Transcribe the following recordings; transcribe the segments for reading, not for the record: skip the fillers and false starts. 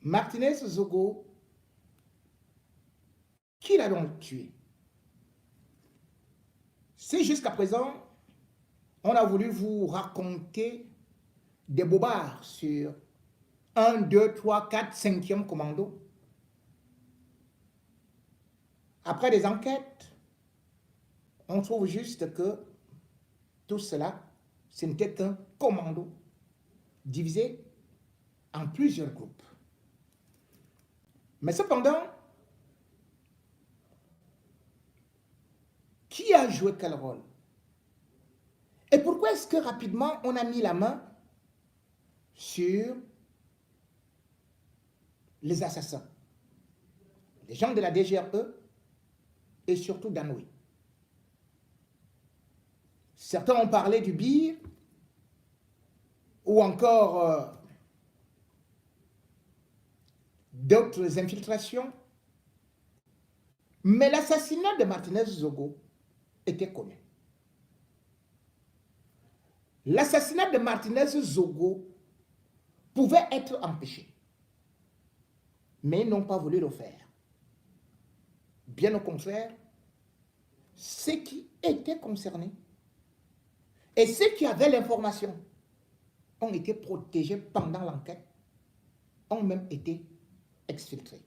Martinez Zogo, qui l'a donc tué? Si jusqu'à présent, on a voulu vous raconter des bobards sur 1, 2, 3, 4, 5e commando, après des enquêtes, on trouve juste que tout cela, ce n'était qu'un commando divisé en plusieurs groupes. Mais cependant, qui a joué quel rôle? Et pourquoi est-ce que rapidement on a mis la main sur les assassins, les gens de la DGRE et surtout d'Anoui? Certains ont parlé du BIR ou encore d'autres infiltrations, mais l'assassinat de Martinez Zogo était connu. L'assassinat de Martinez Zogo pouvait être empêché, mais ils n'ont pas voulu le faire. Bien au contraire, ceux qui étaient concernés et ceux qui avaient l'information ont été protégés pendant l'enquête, ont même été exfiltrés.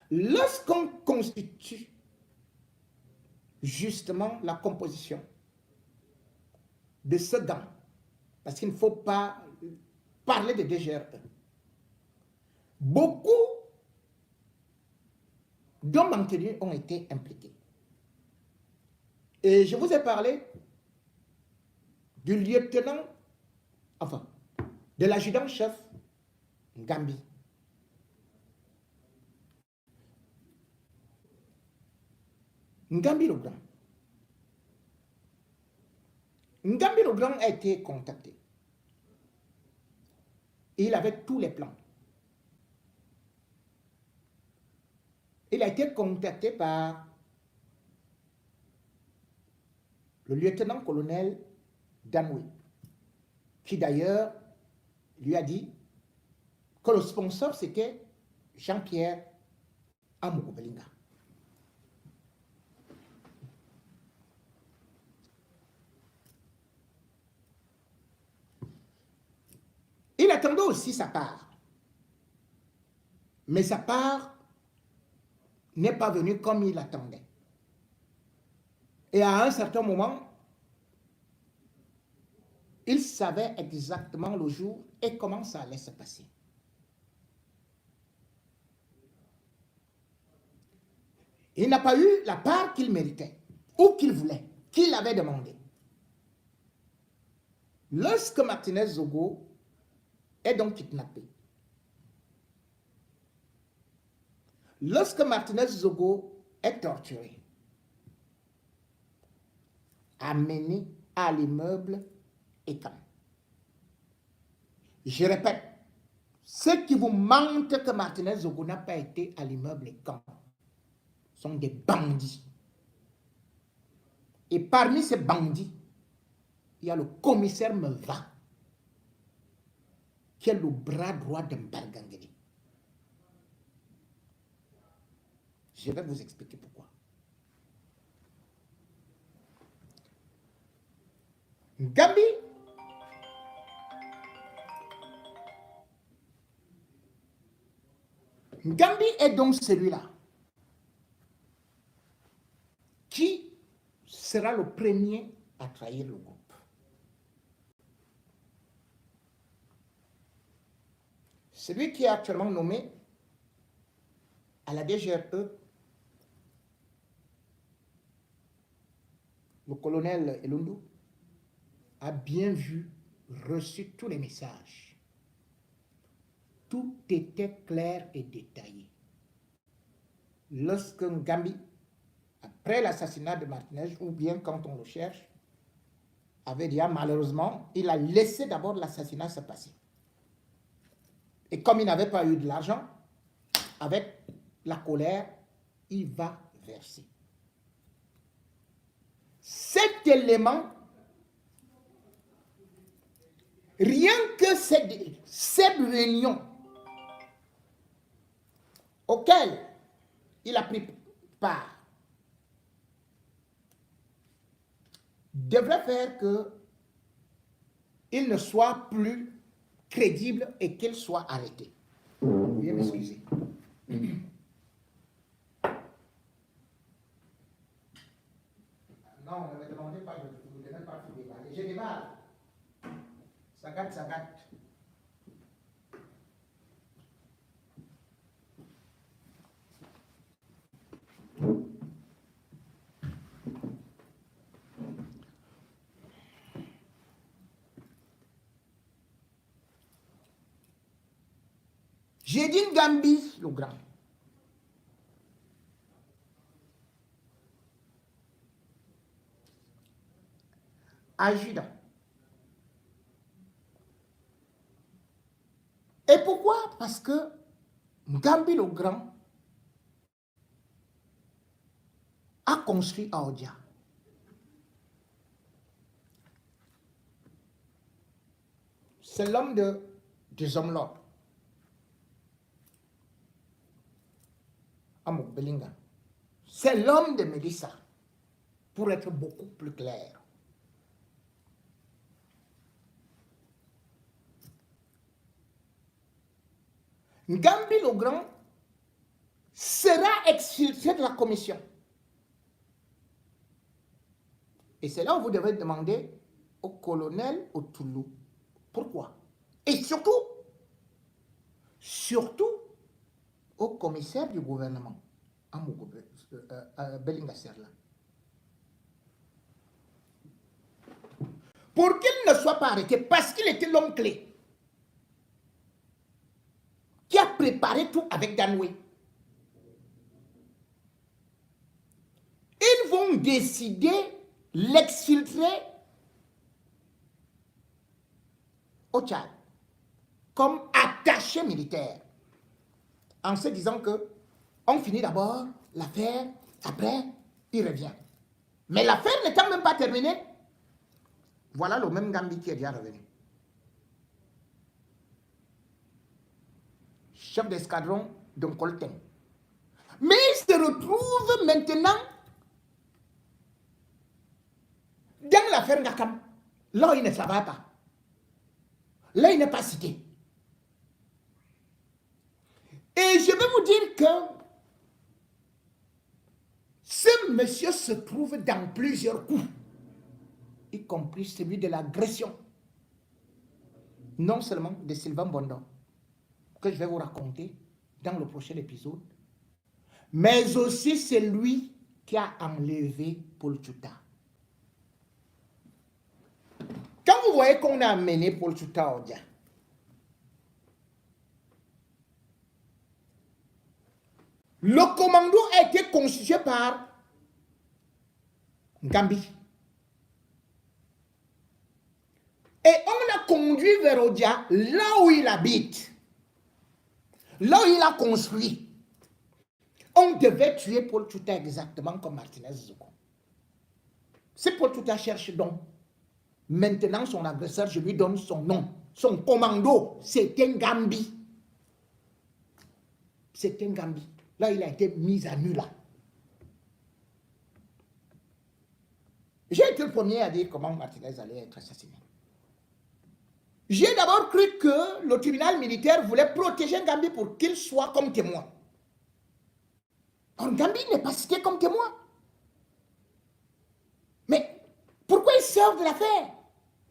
Lorsqu'on constitue justement la composition de ce gang, parce qu'il ne faut pas parler de DGRE, beaucoup d'hommes en tenue ont été impliqués. Et je vous ai parlé du lieutenant, enfin, de l'adjudant-chef Ngambi. Ngambi le Grand. Ngambi le Grand a été contacté. Il avait tous les plans. Il a été contacté par le lieutenant-colonel Danoui, qui d'ailleurs lui a dit que le sponsor c'était Jean-Pierre Amoukoubelinga. Il attendait aussi sa part. Mais sa part n'est pas venue comme il l'attendait. Et à un certain moment, il savait exactement le jour et comment ça allait se passer. Il n'a pas eu la part qu'il méritait, ou qu'il voulait, qu'il avait demandé. Lorsque Martinez Zogo est donc kidnappé, lorsque Martinez Zogo est torturé, amené à l'immeuble Ekan. Je répète, ceux qui vous mentent que Martinez Zogo n'a pas été à l'immeuble Ekan sont des bandits. Et parmi ces bandits, il y a le commissaire Meva, qui est le bras droit de Mbargangeli. Je vais vous expliquer pourquoi. Ngambi est donc celui-là qui sera le premier à trahir le groupe. Celui qui est actuellement nommé à la DGRE, le colonel Elundu, a bien vu, reçu tous les messages. Tout était clair et détaillé. Lorsque Ngambi, après l'assassinat de Martinez, ou bien quand on le cherche, avait dit, malheureusement, il a laissé d'abord l'assassinat se passer. Et comme il n'avait pas eu de l'argent, avec la colère, il va verser. Cet élément, rien que cette réunion auquel il a pris part devrait faire qu'il ne soit plus crédible et qu'il soit arrêté. Veuillez m'excuser. Non, ne me demandez pas de vous donner pas de débat. J'ai des balles. Ça gâte, ça gâte. J'ai dit Gambie, le grand. Agida. Et pourquoi? Parce que Gambie le grand a construit Aodia. C'est l'homme des hommes-là. Amok Belinga. C'est l'homme de Mélissa, pour être beaucoup plus clair. Gambi le Grand sera exfiltré de la commission. Et c'est là où vous devez demander au colonel au Toulou pourquoi. Et surtout au commissaire du gouvernement, Belinga Serla. Pour qu'il ne soit pas arrêté, parce qu'il était l'homme clé qui a préparé tout avec Danoué. Ils vont décider l'exfiltrer au Tchad comme attaché militaire en se disant que on finit d'abord l'affaire, après il revient. Mais l'affaire n'étant même pas terminée, voilà le même Gambi qui est déjà revenu. Chef d'escadron d'un Coltin. Mais il se retrouve maintenant dans l'affaire Ngakam. Là, il ne savait pas. Là, il n'est pas cité. Et je vais vous dire que ce monsieur se trouve dans plusieurs coups, y compris celui de l'agression, non seulement de Sylvain Bondon, que je vais vous raconter dans le prochain épisode, mais aussi celui qui a enlevé Paul Tchouta. Quand vous voyez qu'on a amené Paul Tchouta au Dia, le commando a été constitué par Gambi. Et on l'a conduit vers Odia, là où il habite, là où il a construit. On devait tuer Paul Tchouta exactement comme Martinez Zogo. Si Paul Tchouta cherche donc, maintenant son agresseur, je lui donne son nom. Son commando, c'est un Gambi. C'est un Gambi. Là, il a été mis à nu là. J'ai été le premier à dire comment Martinez allait être assassiné. J'ai d'abord cru que le tribunal militaire voulait protéger Gambi pour qu'il soit comme témoin. Or, Gambi n'est pas cité comme témoin. Mais pourquoi il sort de l'affaire?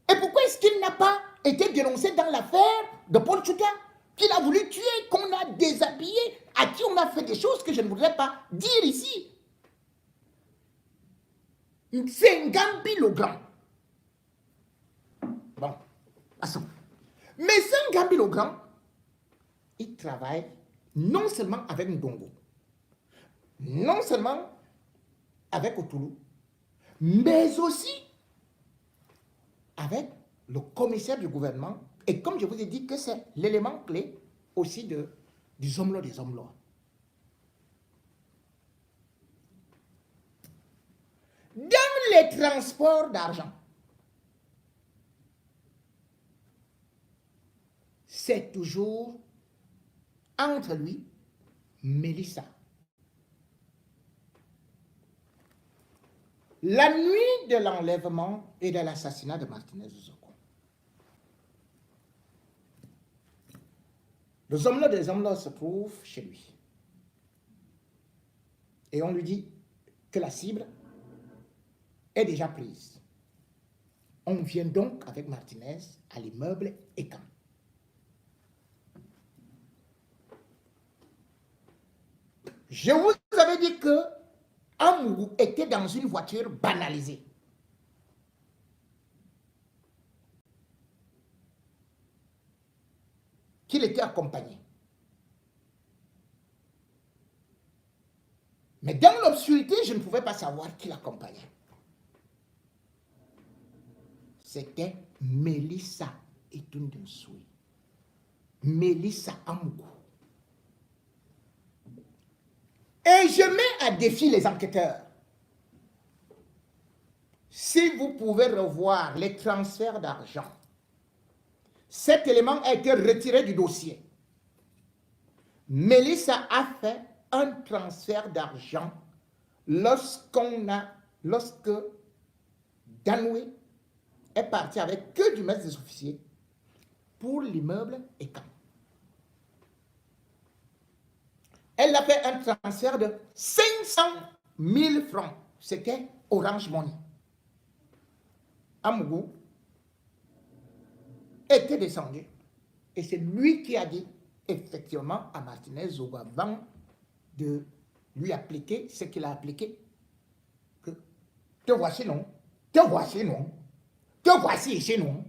Et pourquoi est-ce qu'il n'a pas été dénoncé dans l'affaire de Paul Tchouta, qu'il a voulu tuer, qu'on a déshabillé, à qui on a fait des choses que je ne voudrais pas dire ici? C'est un Gambi le grand. Bon, passons. Mais ce Gambi le grand, il travaille non seulement avec Ndongo, non seulement avec Otoulou, mais aussi avec le commissaire du gouvernement. Et comme je vous ai dit que c'est l'élément clé aussi du Zomlo des Zomlo. Dans les transports d'argent, c'est toujours entre lui, Mélissa. La nuit de l'enlèvement et de l'assassinat de Martinez Zogo, les hommes-là se trouvent chez lui. Et on lui dit que la cible est déjà prise. On vient donc avec Martinez à l'immeuble Ekan. Je vous avais dit que Amougou était dans une voiture banalisée. Qu'il était accompagné. Mais dans l'obscurité, je ne pouvais pas savoir qui l'accompagnait. C'était Mélissa Etundemsoui. Mélissa Amougou. Et je mets à défi les enquêteurs. Si vous pouvez revoir les transferts d'argent, cet élément a été retiré du dossier. Mélissa a fait un transfert d'argent lorsque Danoué est parti avec que du maître des officiers pour l'immeuble Ekan. Elle a fait un transfert de 500 000 francs. C'était Orange Money. Amougou était descendu. Et c'est lui qui a dit effectivement à Martinez Zogo avant de lui appliquer ce qu'il a appliqué. Que te voici non, te voici non, te voici chez nous.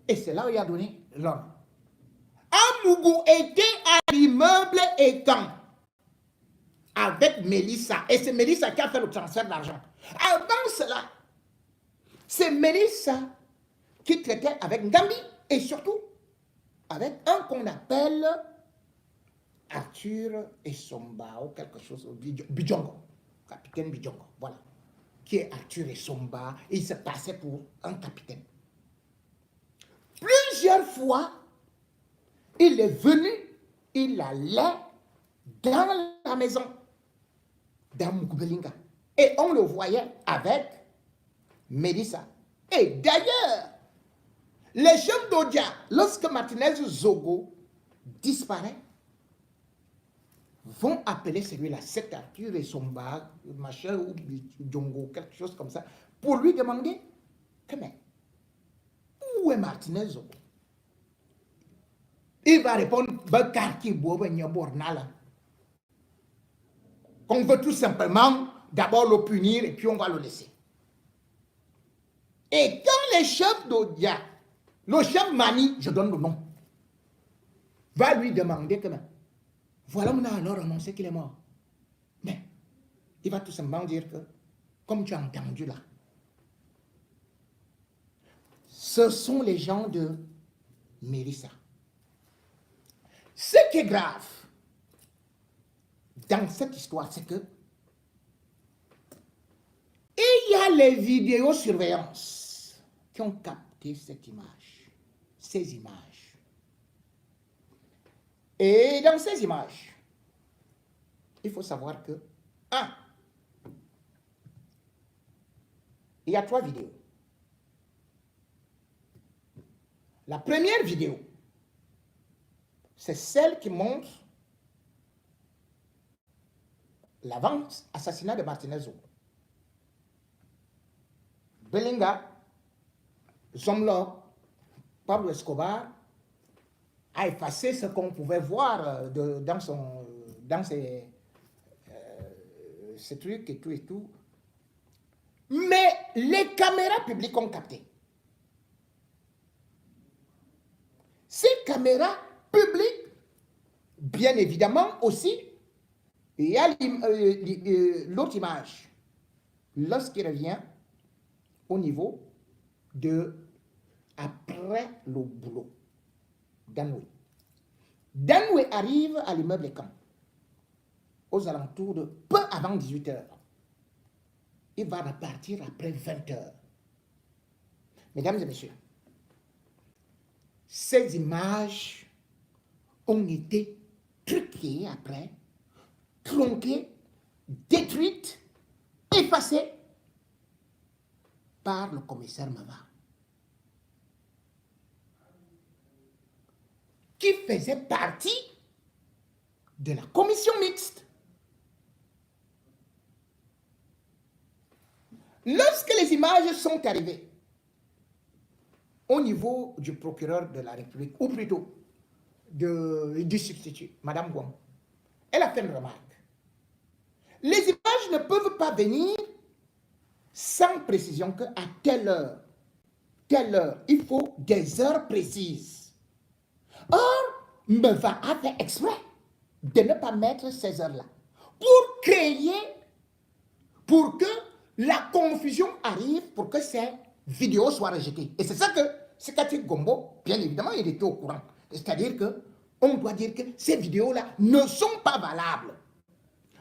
Et c'est là où il a donné l'ordre. Amougou était à l'immeuble Ekan avec Mélissa. Et c'est Mélissa qui a fait le transfert d'argent. Avant cela, c'est Mélissa qui traitait avec Ngambi et surtout avec un qu'on appelle Arthur Essomba ou quelque chose, Bidjongo, capitaine Bidjongo, voilà, qui est Arthur Essomba, et il se passait pour un capitaine. Plusieurs fois, il est venu, il allait dans la maison d'Amougou Belinga. Et on le voyait avec Mélissa. Et d'ailleurs, les jeunes d'Odia, lorsque Martinez Zogo disparaît, vont appeler celui-là, cet Arthur et Somba, machin, ou Djongo, quelque chose comme ça, pour lui demander, mais où est Martinez Zogo? Il va répondre, qu'on veut tout simplement d'abord le punir et puis on va le laisser. Et quand les chefs d'Odia, le chef Mani, je donne le nom, va lui demander que voilà, on a alors annoncé qu'il est mort. Mais il va tout simplement dire que, comme tu as entendu là, ce sont les gens de Mélissa. Ce qui est grave dans cette histoire, c'est que il y a les vidéosurveillances qui ont capté cette image, ces images. Et dans ces images, il faut savoir que, il y a 3 vidéos. La première vidéo, c'est celle qui montre l'avant-assassinat de Martinez Zogo. Belinga, Zomlo, Pablo Escobar a effacé ce qu'on pouvait voir dans ces trucs et tout. Mais les caméras publiques ont capté. Ces caméras publiques, bien évidemment aussi, il y a l'autre image, lorsqu'il revient au niveau de après le boulot. Danoué. Danoué arrive à l'immeuble Ekan aux alentours de peu avant 18h. Il va repartir après 20h. Mesdames et messieurs, ces images ont été truquées après, tronquées, détruites, effacées par le commissaire Mava, qui faisait partie de la commission mixte. Lorsque les images sont arrivées au niveau du procureur de la République, ou plutôt du substitut, Madame Guam, elle a fait une remarque. Les images ne peuvent pas venir sans précision qu'à telle heure, il faut des heures précises. Or, Meva a fait exprès de ne pas mettre ces heures-là pour créer, pour que la confusion arrive, pour que ces vidéos soient rejetées. Et c'est ça que Sekati Gombo, bien évidemment, il était au courant. C'est-à-dire qu'on doit dire que ces vidéos-là ne sont pas valables.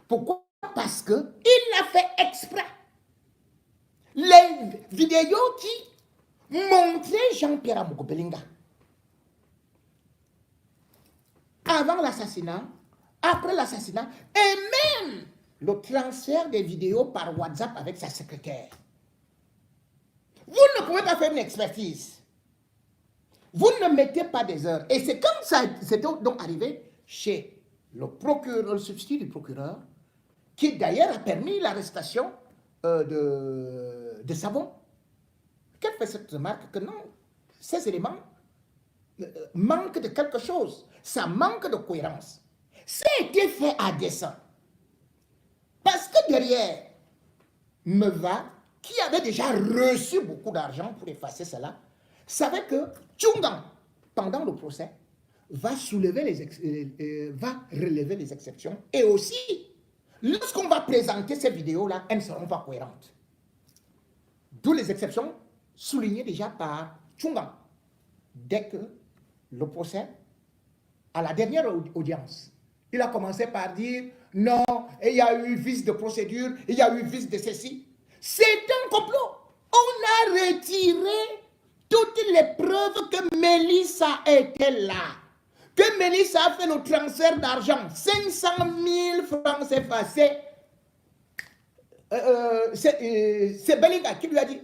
Pourquoi? Parce qu'il l'a fait exprès. Les vidéos qui montraient Jean-Pierre Amogo-Belinga avant l'assassinat, après l'assassinat, et même le transfert des vidéos par WhatsApp avec sa secrétaire. Vous ne pouvez pas faire une expertise. Vous ne mettez pas des heures. Et c'est comme ça, c'est donc arrivé chez le procureur, le substitut du procureur, qui d'ailleurs a permis l'arrestation de Savon. Qu'elle fait cette remarque que non, ces éléments manquent de quelque chose. Ça manque de cohérence. Ça a été fait à dessein. Parce que derrière, Meva, qui avait déjà reçu beaucoup d'argent pour effacer cela, savait que Tchungan, pendant le procès, va relever les exceptions. Et aussi, lorsqu'on va présenter ces vidéos-là, elles ne seront pas cohérentes. D'où les exceptions soulignées déjà par Tchungan. Dès que le procès, à la dernière audience, il a commencé par dire non, il y a eu vice de procédure, il y a eu vice de ceci. C'est un complot. On a retiré toutes les preuves que Mélissa était là. Que Mélissa a fait le transfert d'argent, 500 000 francs CFA. C'est Belinga qui lui a dit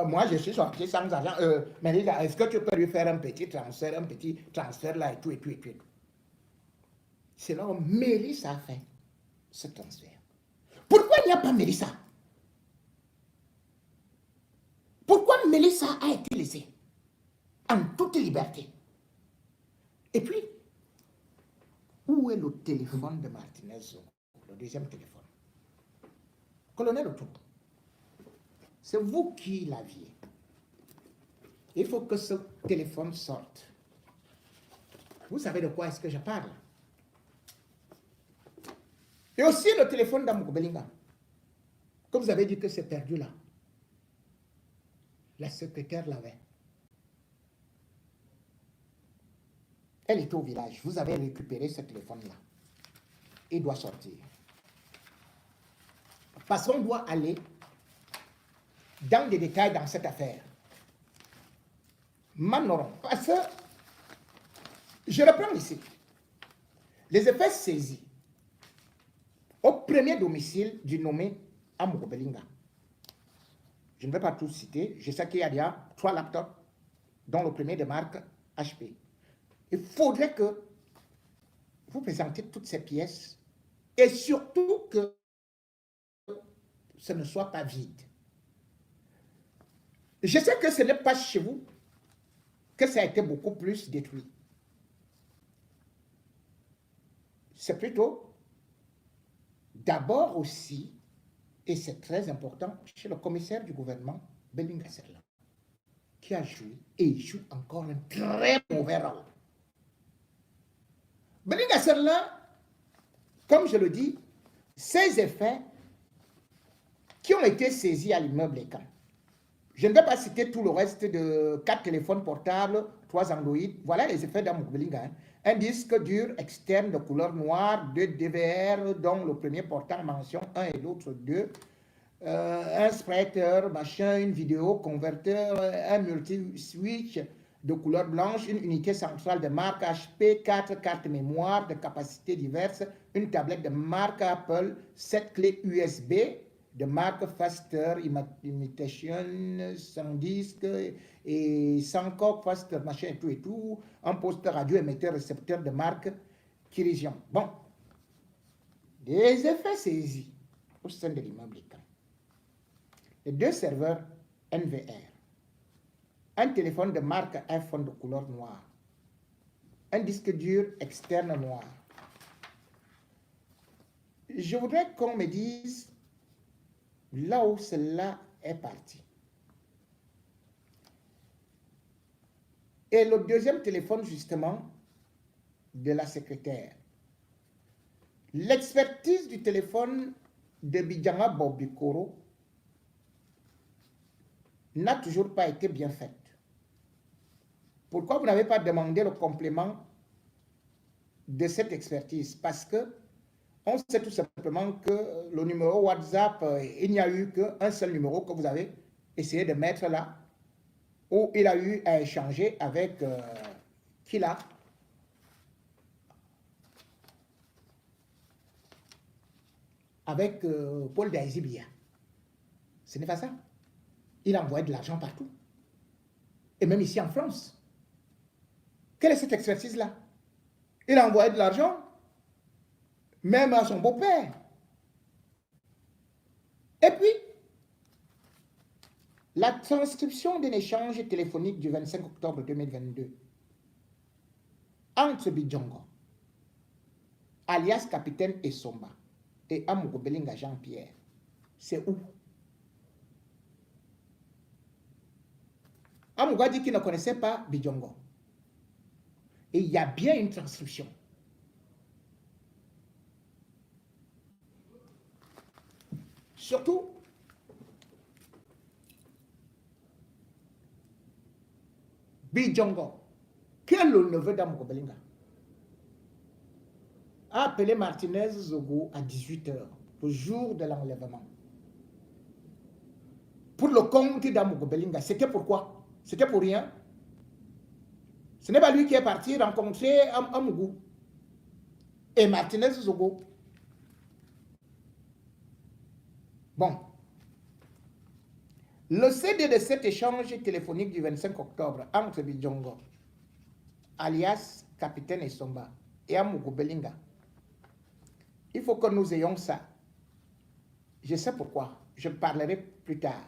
moi je suis sorti sans argent. Mélissa, est-ce que tu peux lui faire un petit transfert là et tout. C'est là où Mélissa a fait ce transfert. Pourquoi il n'y a pas Mélissa? Pourquoi Mélissa a été laissée en toute liberté? Et puis, où est le téléphone de Martinez, le deuxième téléphone? Colonel Otou, c'est vous qui l'aviez. Il faut que ce téléphone sorte. Vous savez de quoi est-ce que je parle? Et aussi le téléphone d'Amogo-Belinga, que vous avez dit que c'est perdu là. La secrétaire l'avait. Elle était au village. Vous avez récupéré ce téléphone-là. Il doit sortir. Parce qu'on doit aller dans des détails dans cette affaire. Manoron. Parce que, je reprends ici, les effets saisis au premier domicile du nommé Amogo-Belinga. Je ne vais pas tout citer. Je sais qu'il y a déjà 3 laptops, dont le premier de marque HP. Il faudrait que vous présentiez toutes ces pièces et surtout que ce ne soit pas vide. Je sais que ce n'est pas chez vous que ça a été beaucoup plus détruit. C'est plutôt d'abord aussi, et c'est très important, chez le commissaire du gouvernement, Belinga Serlan, qui a joué et joue encore un très mauvais rôle. Belinga Serlan, comme je le dis, ces effets qui ont été saisis à l'immeuble Ekan. Je ne vais pas citer tout le reste de 4 téléphones portables, 3 Android. Voilà les effets d'Amogo-Belinga. Un disque dur externe de couleur noire, 2 DVR, dont le premier portant mention 1 et l'autre 2. Un spreader, machin, une vidéo, converteur, un multi-switch, de couleur blanche, une unité centrale de marque HP, 4 cartes mémoire de capacités diverses, une tablette de marque Apple, 7 clés USB de marque Faster Imitation, sans disque et sans coque, Faster machin et tout, un poste radio émetteur récepteur de marque Kirizion. Bon, des effets saisis au sein de l'immeuble ICANN. Les 2 serveurs NVR, un téléphone de marque iPhone de couleur noire, un disque dur externe noir. Je voudrais qu'on me dise là où cela est parti. Et le deuxième téléphone, justement, de la secrétaire. L'expertise du téléphone de Bijanga Bobikoro n'a toujours pas été bien faite. Pourquoi vous n'avez pas demandé le complément de cette expertise? Parce que on sait tout simplement que le numéro WhatsApp, il n'y a eu qu'un seul numéro que vous avez essayé de mettre là, où il a eu à échanger avec qui là? Avec Paul Daizibia. Ce n'est pas ça. Il envoyait de l'argent partout. Et même ici en France. Quelle est cette expertise-là? Il a envoyé de l'argent, même à son beau-père. Et puis, la transcription d'un échange téléphonique du 25 octobre 2022 entre Bijongo, alias Capitaine Essomba, et Amogo Belinga Jean-Pierre, c'est où? Amogo a dit qu'il ne connaissait pas Bijongo. Et il y a bien une transcription. Surtout, Bijongo, qui est le neveu d'Amogo Belinga, a appelé Martinez Zogo à 18h, le jour de l'enlèvement, pour le compte d'Amogo Belinga. C'était pourquoi? C'était pour rien. Ce n'est pas lui qui est parti rencontrer Amougou et Martinez Zogo. Bon. Le CD de cet échange téléphonique du 25 octobre entre Bijongo, alias Capitaine Essomba, et Amougou Belinga, il faut que nous ayons ça. Je sais pourquoi. Je parlerai plus tard.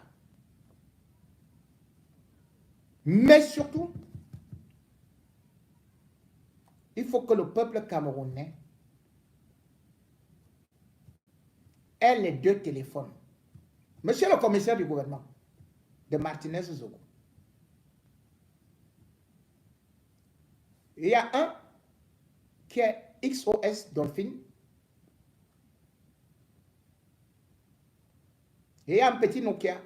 Mais surtout, il faut que le peuple camerounais ait les 2 téléphones. Monsieur le commissaire du gouvernement de Martinez Zogo, il y a un qui est XOS Dolphin et il y a un petit Nokia.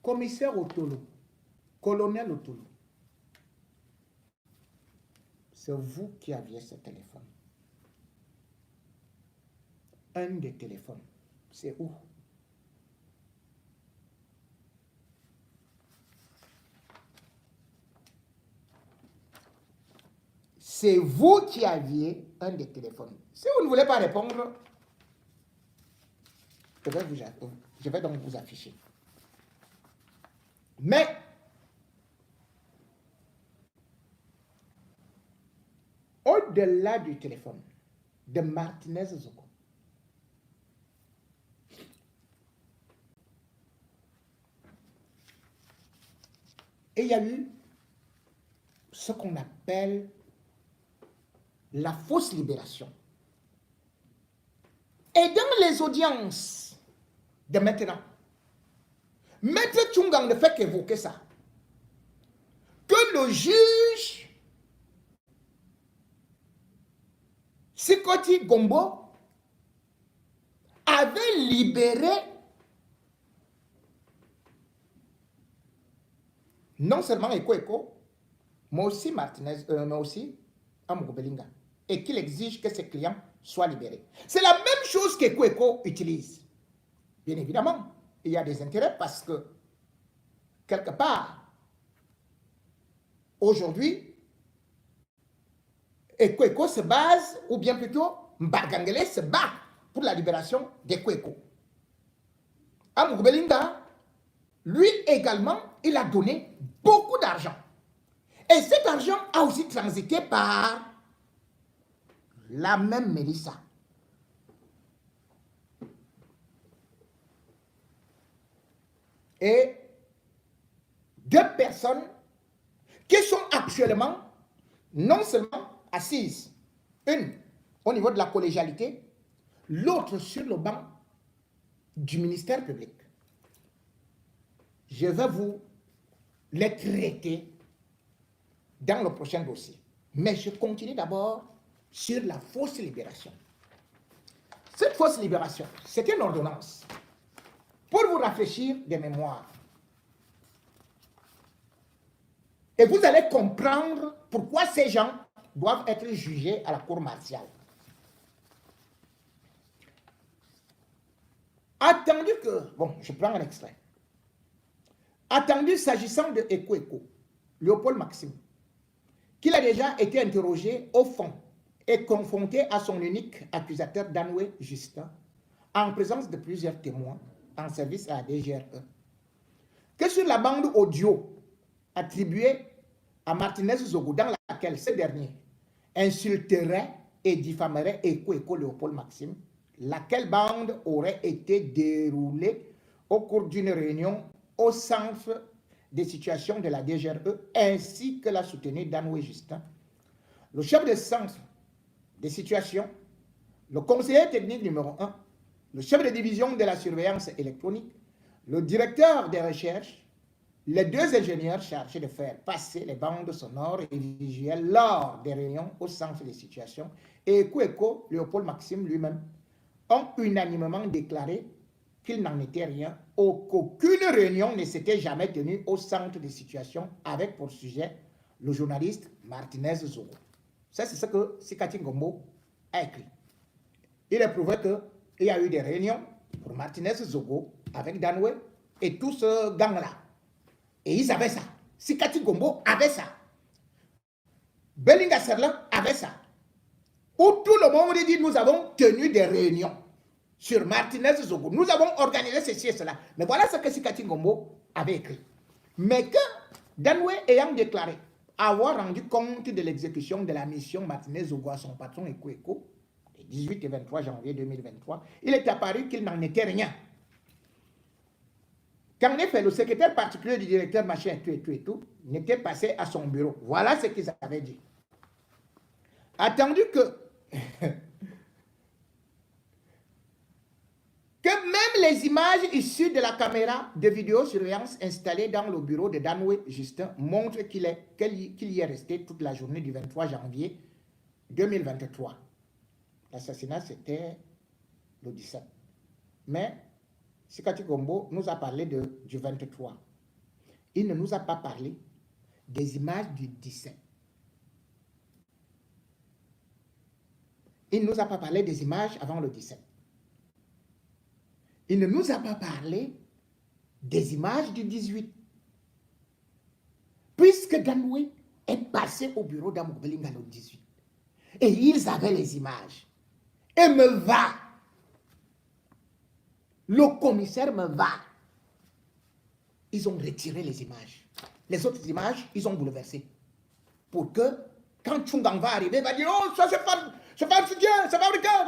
Commissaire Otolo, colonel Otolo, c'est vous qui aviez ce téléphone. Un des téléphones, c'est où? C'est vous qui aviez un des téléphones. Si vous ne voulez pas répondre, je vais donc vous afficher. Mais, au-delà du téléphone de Martinez Zogo, il y a eu ce qu'on appelle la fausse libération. Et dans les audiences de maintenant, Maître Tchungang ne fait qu'évoquer ça. Que le juge Sikoti Gombo avait libéré non seulement Eko, mais aussi Martinez, mais aussi Amougou Belinga, et qu'il exige que ses clients soient libérés. C'est la même chose qu'Eko utilise. Bien évidemment, il y a des intérêts parce que, quelque part, aujourd'hui, Ekweko se base, ou bien plutôt, Mbargangele se bat pour la libération d'Ekweko. Amour Belinga, lui également, il a donné beaucoup d'argent. Et cet argent a aussi transité par la même Mélissa. Et deux personnes qui sont actuellement non seulement assises, une au niveau de la collégialité, l'autre sur le banc du ministère public. Je vais vous les traiter dans le prochain dossier. Mais je continue d'abord sur la fausse libération. Cette fausse libération, c'est une ordonnance pour vous rafraîchir des mémoires. Et vous allez comprendre pourquoi ces gens doivent être jugés à la cour martiale. Attendu que, bon, je prends un extrait. Attendu s'agissant de Ekweko, Léopold Maxime, qu'il a déjà été interrogé au fond et confronté à son unique accusateur Danoué Justin, en présence de plusieurs témoins en service à la DGRE, que sur la bande audio attribuée à Martinez Zogo, dans laquelle ce dernier insulterait et diffamerait Ekweko Léopold Maxime, laquelle bande aurait été déroulée au cours d'une réunion au centre des situations de la DGRE, ainsi que l'a soutenu Danoué Justin, le chef de centre des situations, le conseiller technique numéro 1, le chef de division de la surveillance électronique, le directeur des recherches, les deux ingénieurs chargés de faire passer les bandes sonores et visuelles lors des réunions au centre des situations, et Ekweko Léopold Maxime lui-même, ont unanimement déclaré qu'il n'en était rien, ou qu'aucune réunion ne s'était jamais tenue au centre des situations avec pour sujet le journaliste Martinez Zogo. Ça, c'est ce que Sikati Ngombo a écrit. Il a prouvé qu'il y a eu des réunions pour Martinez Zogo avec Danoué et tout ce gang-là. Et ils avaient ça. Sikati Ngombo avait ça. Belinga Serlin avait ça. Où tout le monde dit nous avons tenu des réunions sur Martinez Zogo. Nous avons organisé ceci et cela. Mais voilà ce que Sikati Ngombo avait écrit. Mais que Danoué ayant déclaré avoir rendu compte de l'exécution de la mission Martinez Zogo à son patron Ekweko, le 18 et 23 janvier 2023, il est apparu qu'il n'en était rien. Qu'en effet, le secrétaire particulier du directeur machin et tout n'était passé à son bureau. Voilà ce qu'ils avaient dit. Attendu que même les images issues de la caméra de vidéosurveillance installée dans le bureau de Danoué Justin montrent qu'il y est resté toute la journée du 23 janvier 2023. L'assassinat, c'était le 17. Mais Sikati Ngombo nous a parlé du 23. Il ne nous a pas parlé des images du 17. Il ne nous a pas parlé des images avant le 17. Il ne nous a pas parlé des images du 18. Puisque Danoué est passé au bureau d'Amour Belinga le 18. Et ils avaient les images. Et me va. Le commissaire me va. Ils ont retiré les images. Les autres images, ils ont bouleversé. Pour que, quand Tchungang va arriver, il va dire, oh, ça c'est pas... C'est pas le c'est pas le cas.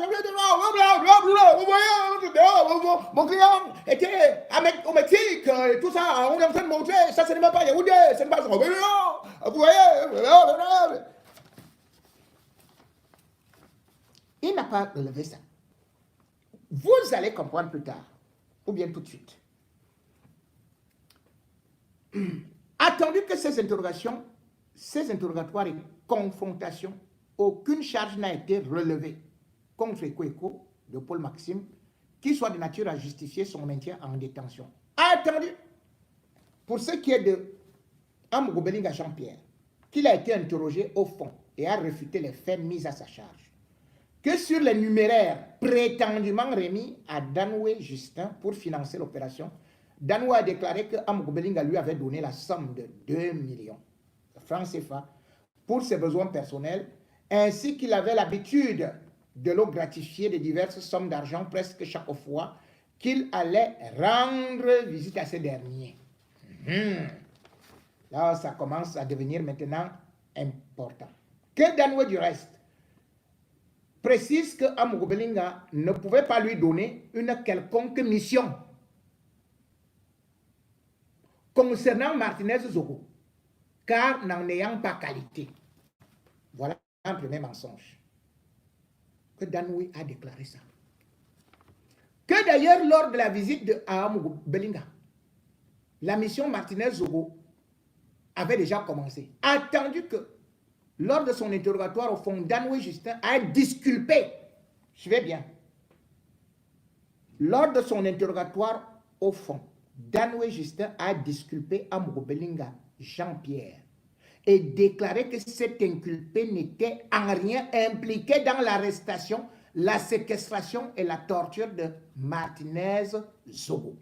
Mon client était au Mexique et tout ça. On est en train de montrer. Ça, ce n'est même pas Yaoundé. Ce n'est pas. Vous voyez. Il n'a pas relevé ça. Vous allez comprendre plus tard. Ou bien tout de suite. Attendu que ces interrogations, ces interrogatoires et confrontations, aucune charge n'a été relevée contre Ekweko de Paul Maxime qui soit de nature à justifier son maintien en détention. Attendu, pour ce qui est de Amour Belinga Jean-Pierre, qu'il a été interrogé au fond et a réfuté les faits mis à sa charge, que sur les numéraires prétendument remis à Danoué Justin pour financer l'opération, Danoué a déclaré que Amougou Belinga lui avait donné la somme de 2 millions de francs CFA pour ses besoins personnels, ainsi qu'il avait l'habitude de le gratifier de diverses sommes d'argent presque chaque fois qu'il allait rendre visite à ces derniers. Là, ça commence à devenir maintenant important. Que Danoué, du reste, précise que Amougou Belinga ne pouvait pas lui donner une quelconque mission concernant Martinez Zogo, car n'en ayant pas qualité. Voilà un premier mensonge. Que Danoué a déclaré ça. Que d'ailleurs, lors de la visite de Amougou Belinga, la mission Martinez Zogo avait déjà commencé. Attendu que, lors de son interrogatoire au fond, Danoué Justin a disculpé. Suivez bien. Lors de son interrogatoire au fond, Danoué Justin a disculpé Amougou Belinga Jean-Pierre et déclaré que cet inculpé n'était en rien impliqué dans l'arrestation, la séquestration et la torture de Martinez Zogo.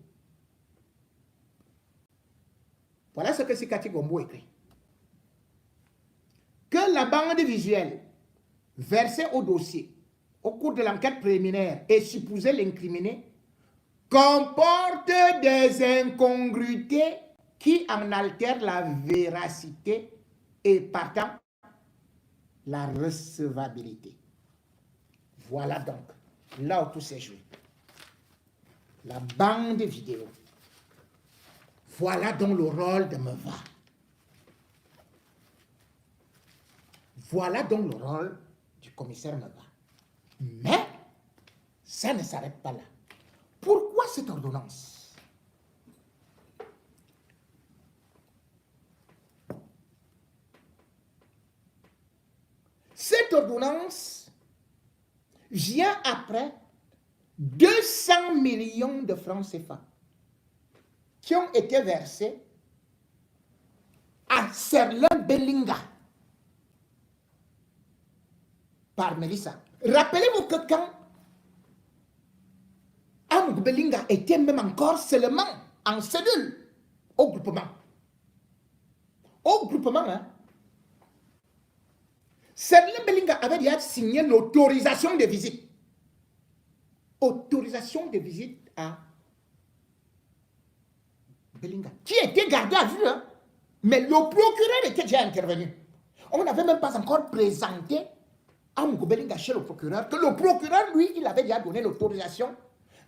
Voilà ce que Sikati Gombo écrit. Que la bande visuelle versée au dossier au cours de l'enquête préliminaire et supposée l'incriminer comporte des incongruités qui en altèrent la véracité et partant la recevabilité. Voilà donc là où tout s'est joué. La bande vidéo. Voilà donc le rôle de Meva. Voilà donc le rôle du commissaire Meva. Mais ça ne s'arrête pas là. Pourquoi cette ordonnance? Cette ordonnance vient après 200 millions de francs CFA qui ont été versés à Serlin Belinga par Melissa. Rappelez-vous que quand Amougou Belinga était même encore seulement en cellule au groupement. Au groupement, hein. Serlin Belinga avait déjà signé l'autorisation de visite. Autorisation de visite à Belinga, qui était gardé à vue, hein? Mais le procureur était déjà intervenu. On n'avait même pas encore présenté Amougou Belinga chez le procureur, que le procureur, lui, il avait déjà donné l'autorisation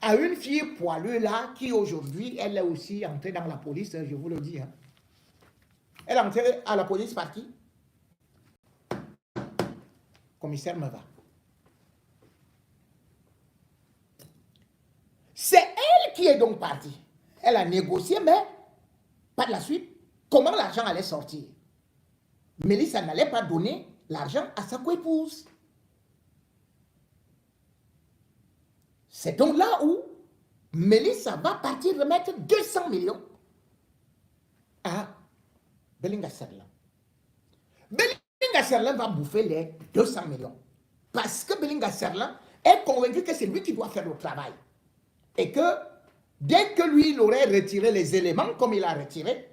à une fille poilue là, qui aujourd'hui, elle est aussi entrée dans la police, je vous le dis. Hein. Elle est entrée à la police par qui? Commissaire Meva. C'est elle qui est donc partie. Elle a négocié, mais par la suite, comment l'argent allait sortir? Mélissa n'allait pas donner l'argent à sa coépouse. C'est donc là où Mélissa va partir remettre 200 millions à Belinga Serlin. Belinga Serlin va bouffer les 200 millions. Parce que Belinga Serlin est convaincu que c'est lui qui doit faire le travail. Et que dès que lui, il aurait retiré les éléments comme il a retiré,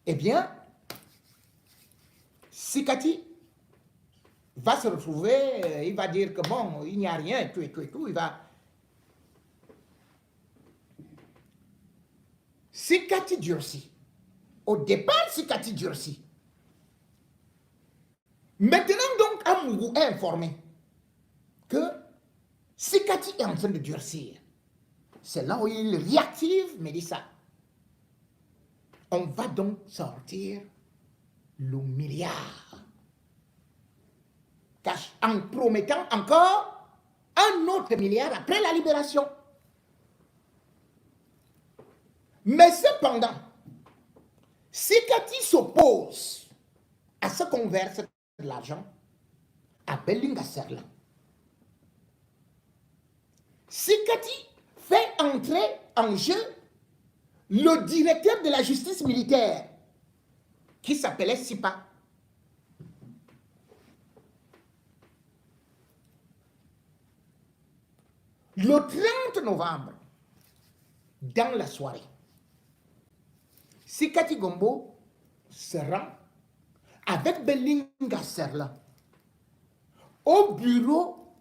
eh bien, Sikati va se retrouver, il va dire que bon, il n'y a rien, et tout, il va... Sikati durcit. Au départ, Sikati durcit. Maintenant donc, Amougou est informé que Sikati est en train de durcir. C'est là où il réactive Mélissa. On va donc sortir le milliard. En promettant encore un autre milliard après la libération. Mais cependant, Sikati s'oppose à ce qu'on verse de l'argent à Belinga Serlin. Sikati fait entrer en jeu le directeur de la justice militaire qui s'appelait Sipa. Le 30 novembre, dans la soirée, Sikati Gombo se rend avec Belinga Serlan au bureau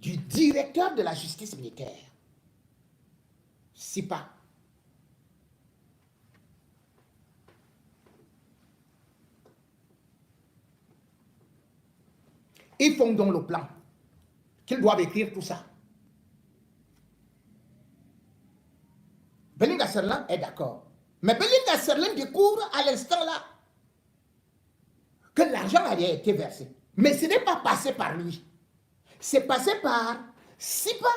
du directeur de la justice militaire, SIPA. Ils font donc le plan qu'ils doivent écrire tout ça. Belinga Serlan est d'accord. Mais Belinga Serlan découvre à l'instant là que l'argent avait été versé. Mais ce n'est pas passé par lui. C'est passé par SIPA,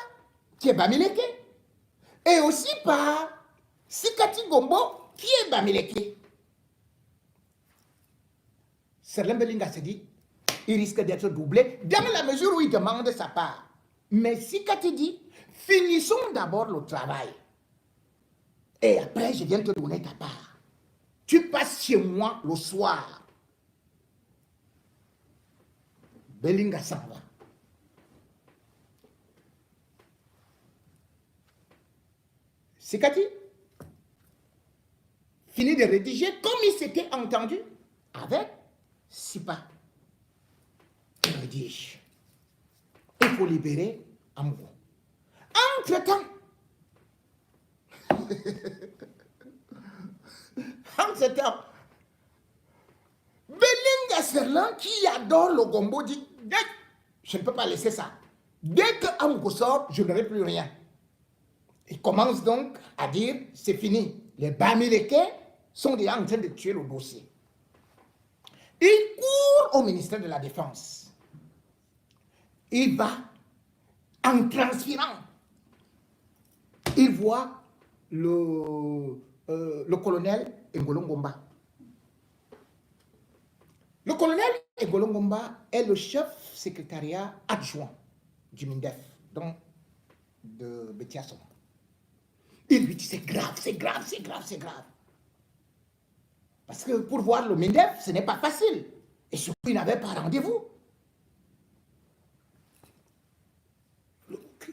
qui est Bamileke, et aussi par Sikati Gombo, qui est Bamileke. Serlan Belinga se dit, il risque d'être doublé dans la mesure où il demande sa part. Mais Sikati dit, finissons d'abord le travail. Et après, je viens te donner ta part. Tu passes chez moi le soir. Belinga s'en va. Sikati finit de rédiger comme il s'était entendu avec SIPA. Il rédige. Il faut libérer Amgo. Entre-temps, Belinga Serlan, qui adore le gombo, dit, je ne peux pas laisser ça. Dès que Amgo sort, je n'aurai plus rien. Il commence donc à dire, c'est fini. Les Bamileke sont déjà en train de tuer le dossier. Il court au ministère de la Défense. Il va, en transpirant, il voit le colonel Ngolo Ngomba. Le colonel Ngolo Ngomba est le chef secrétariat adjoint du MINDEF, donc de Betiasson. Il lui dit, c'est grave, c'est grave, c'est grave, c'est grave. Parce que pour voir le MINDEF, ce n'est pas facile. Et surtout, il n'avait pas rendez-vous.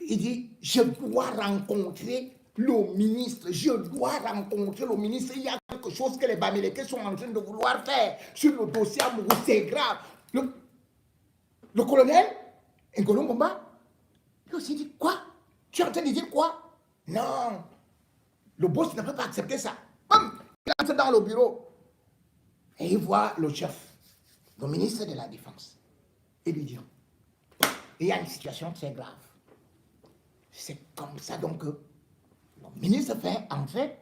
Il dit, je dois rencontrer le ministre, je dois rencontrer le ministre. Il y a quelque chose que les Bamileke sont en train de vouloir faire sur le dossier Amourou, c'est grave. Le colonel Ngolo Ngomba, lui aussi dit, quoi? Tu es en train de dire quoi? Non, le boss ne peut pas accepter ça. Bam, il entre dans le bureau et il voit le chef, le ministre de la Défense. Il lui dit, il y a une situation très grave. C'est comme ça donc que le ministre fait entrer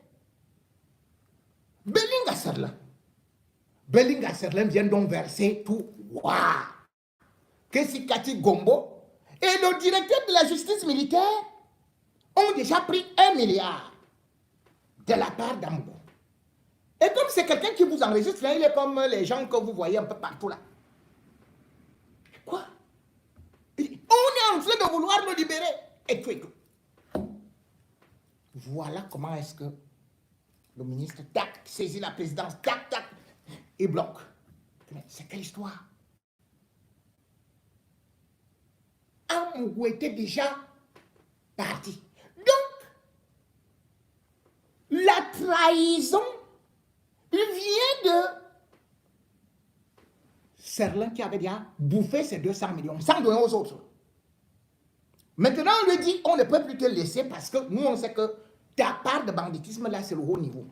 Belinga Serlan. Belinga Serlan vient donc verser tout. Waouh! Que Sikati Gombo et le directeur de la justice militaire ont déjà pris 1 milliard de la part d'Ambo. Et comme c'est quelqu'un qui vous enregistre, il est comme les gens que vous voyez un peu partout là. Quoi? On est en train de vouloir le libérer. Et tout. Voilà comment est-ce que le ministre, tac, saisit la présidence, tac, tac, et bloque. Mais c'est quelle histoire? Amou était déjà parti. Donc, la trahison vient de Serlan qui avait déjà bouffé ses 200 millions, sans donner aux autres. Maintenant, on lui dit, on ne peut plus te laisser parce que nous, on sait que ta part de banditisme, là, c'est le haut niveau.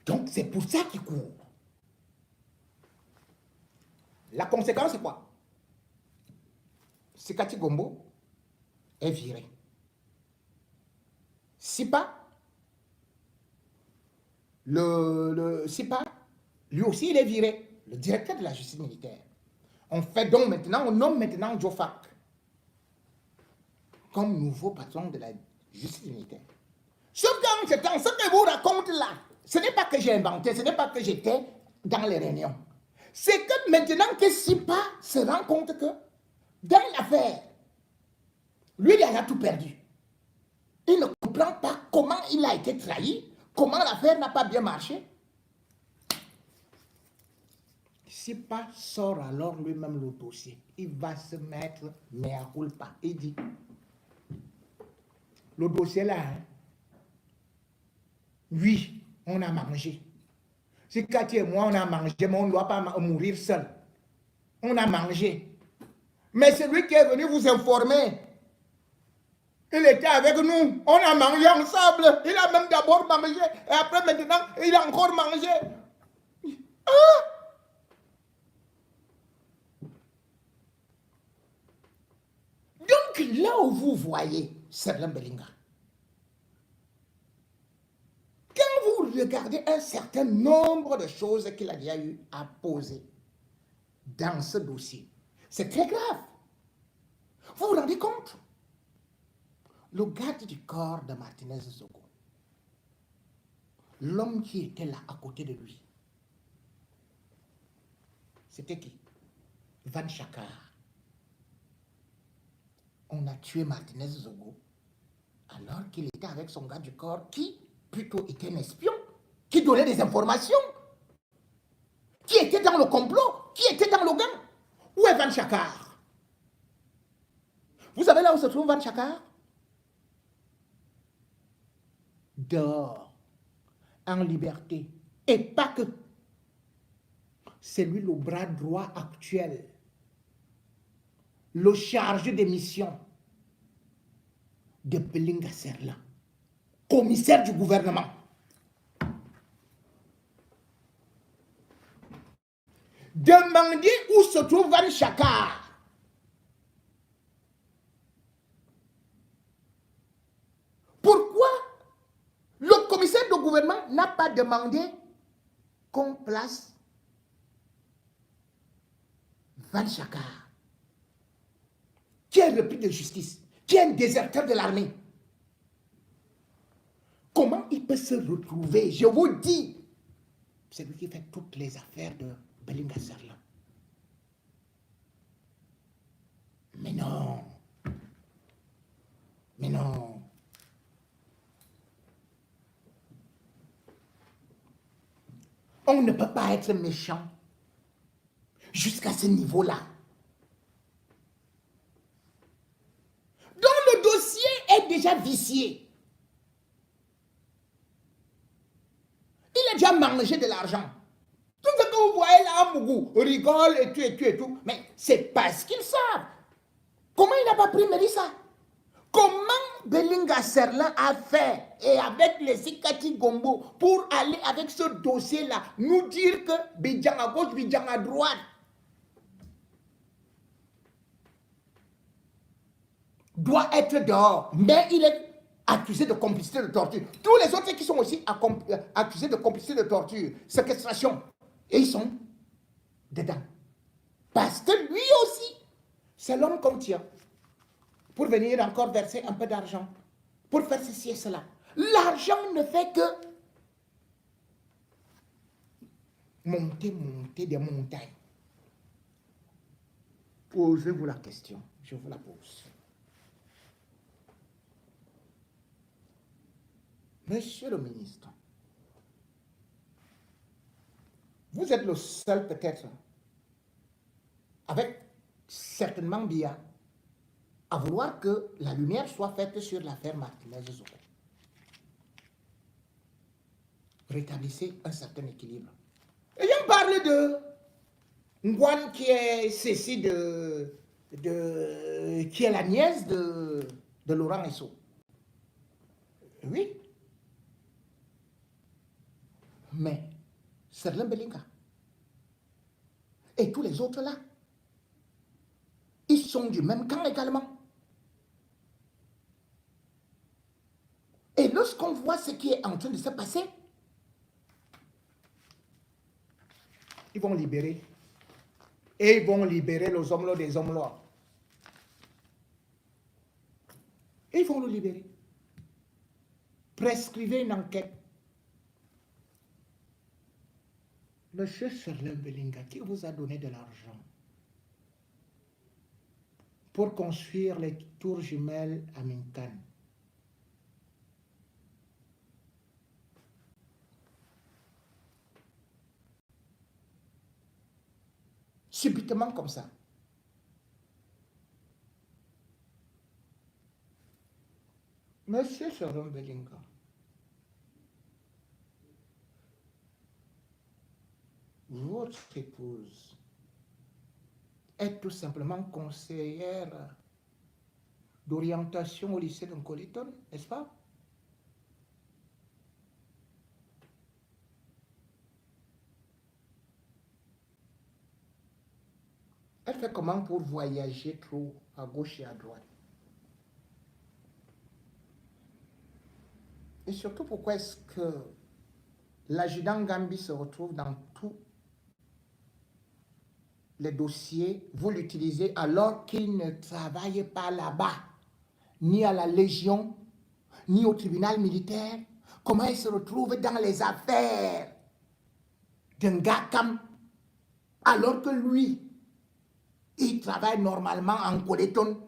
Donc, c'est pour ça qu'il court. La conséquence, c'est quoi? Sikati Gombo est viré. SIPA, SIPA, lui aussi, il est viré. Le directeur de la justice militaire. On fait donc maintenant, on nomme maintenant Jofak comme nouveau patron de la justice militaire. Sauf qu'en ce temps, ce que je vous raconte là, ce n'est pas que j'ai inventé, ce n'est pas que j'étais dans les réunions. C'est que maintenant que SIPA se rend compte que dans l'affaire, lui, il a tout perdu. Il ne comprend pas comment il a été trahi, comment l'affaire n'a pas bien marché. Si pas sort alors lui-même le dossier, il va se mettre, mais à roule pas. Il dit, le dossier là, hein, oui, on a mangé. Si Cathy et moi, on a mangé, mais on ne doit pas mourir seul. On a mangé. Mais c'est lui qui est venu vous informer. Il était avec nous. On a mangé ensemble. Il a même d'abord mangé. Et après, maintenant, il a encore mangé. Ah! Donc, là où vous voyez Serlin Belinga, quand vous regardez un certain nombre de choses qu'il a déjà eu à poser dans ce dossier, c'est très grave. Vous vous rendez compte? Le garde du corps de Martinez Zogo, l'homme qui était là à côté de lui, c'était qui? Van Chakar. On a tué Martinez Zogo alors qu'il était avec son garde du corps qui plutôt était un espion, qui donnait des informations, qui était dans le complot, qui était dans le gang. Où est Van Chakar? Vous savez là où se trouve Van Chakar? Dehors, en liberté. Et pas que. C'est lui le bras droit actuel, le chargé des missions de Belinga Serlin, commissaire du gouvernement. Demandez où se trouve Van Chakar. Pourquoi le commissaire de gouvernement n'a pas demandé qu'on place Van Chakar, qui est repris de justice, qui est un déserteur de l'armée? Comment il peut se retrouver? Je vous dis, c'est lui qui fait toutes les affaires de Belinga Serlin. Mais non. Mais non. On ne peut pas être méchant jusqu'à ce niveau-là. Donc le dossier est déjà vicié. Il a déjà mangé de l'argent. Tout ce que vous voyez là, Mougou, rigole et tout. Mais c'est parce qu'ils savent. Comment il n'a pas pris Mélissa? Comment Belinga Serlin a fait, et avec les Sikati Gombo, pour aller avec ce dossier-là, nous dire que Bidjan à gauche, Bidjan à droite doit être dehors. Mais il est accusé de complicité de torture. Tous les autres qui sont aussi accusés de complicité de torture, séquestration, et ils sont dedans. Parce que lui aussi, c'est l'homme qu'on tient pour venir encore verser un peu d'argent, pour faire ceci et cela. L'argent ne fait que monter des montagnes. Posez-vous la question, je vous la pose. Monsieur le ministre, vous êtes le seul peut-être, avec certainement Bia, à vouloir que la lumière soit faite sur l'affaire Martinez-Zogo. Rétablissez un certain équilibre. Et on parle de Ngwan qui est ceci qui est la nièce de Laurent Esso. Oui. Mais Serlin Belinga et tous les autres là, ils sont du même camp également. Et lorsqu'on voit ce qui est en train de se passer, ils vont libérer. Et ils vont libérer les hommes là des hommes là. Et ils vont le libérer. Prescrivez une enquête. Monsieur Serlin Belinga, qui vous a donné de l'argent pour construire les tours jumelles à Minkan? subitement comme ça. Monsieur Sharon Bellinga, votre épouse est tout simplement conseillère d'orientation au lycée de Nkoliton, n'est-ce pas? Elle fait comment pour voyager trop à gauche et à droite? Et surtout, pourquoi est-ce que l'adjudant Gambi se retrouve dans tous les dossiers, vous l'utilisez alors qu'il ne travaille pas là-bas, ni à la Légion, ni au tribunal militaire? Comment il se retrouve dans les affaires d'un gars comme, alors que lui, il travaille normalement en Coléton?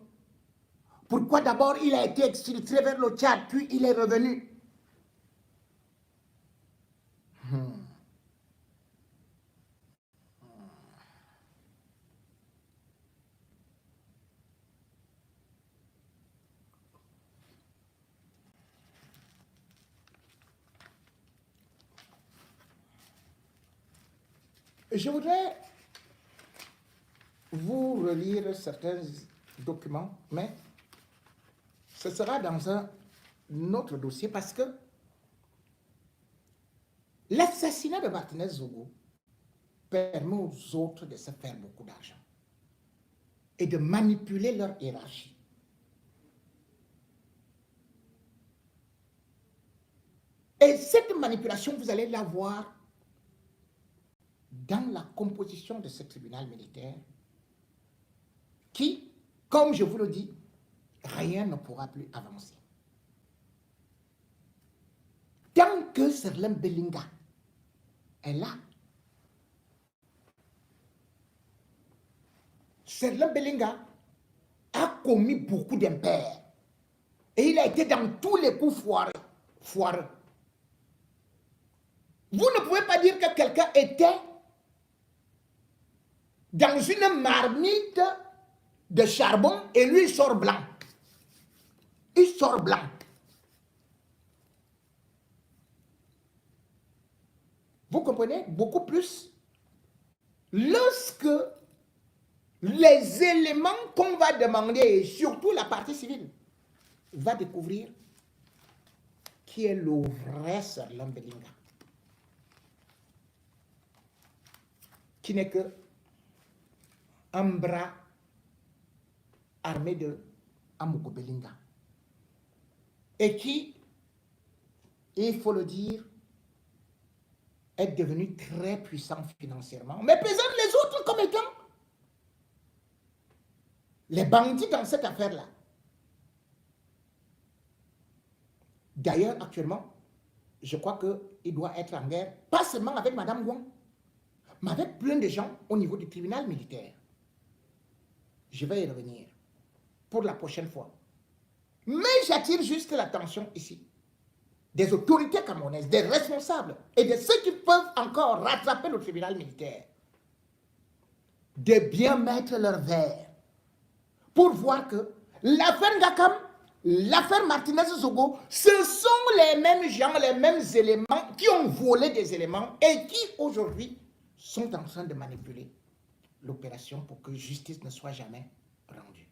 Pourquoi d'abord il a été exfiltré vers le Tchad, puis il est revenu? Je voudrais vous relire certains documents, mais ce sera dans un autre dossier parce que l'assassinat de Martinez Zogo permet aux autres de se faire beaucoup d'argent et de manipuler leur hiérarchie. Et cette manipulation, vous allez la voir dans la composition de ce tribunal militaire qui, comme je vous le dis, rien ne pourra plus avancer. Tant que Serlem Bellinga est là, Serlem Bellinga a commis beaucoup d'impairs et il a été dans tous les coups foireux. Vous ne pouvez pas dire que quelqu'un était dans une marmite de charbon et lui il sort blanc. Il sort blanc. Vous comprenez? Beaucoup plus lorsque les éléments qu'on va demander, et surtout la partie civile, va découvrir qui est le vrai Serlem Bellinga, qui n'est que un bras armé de Amoko Bellinga, et qui, il faut le dire, est devenu très puissant financièrement, mais présente les autres comme étant les bandits dans cette affaire-là. D'ailleurs, actuellement, je crois qu'il doit être en guerre, pas seulement avec Mme Wong, mais avec plein de gens au niveau du tribunal militaire. Je vais y revenir pour la prochaine fois. Mais j'attire juste l'attention ici des autorités camerounaises, des responsables et de ceux qui peuvent encore rattraper le tribunal militaire, de bien mettre leur verre pour voir que l'affaire Ngakam, l'affaire Martinez-Zogo, ce sont les mêmes gens, les mêmes éléments qui ont volé des éléments et qui aujourd'hui sont en train de manipuler l'opération pour que justice ne soit jamais rendue.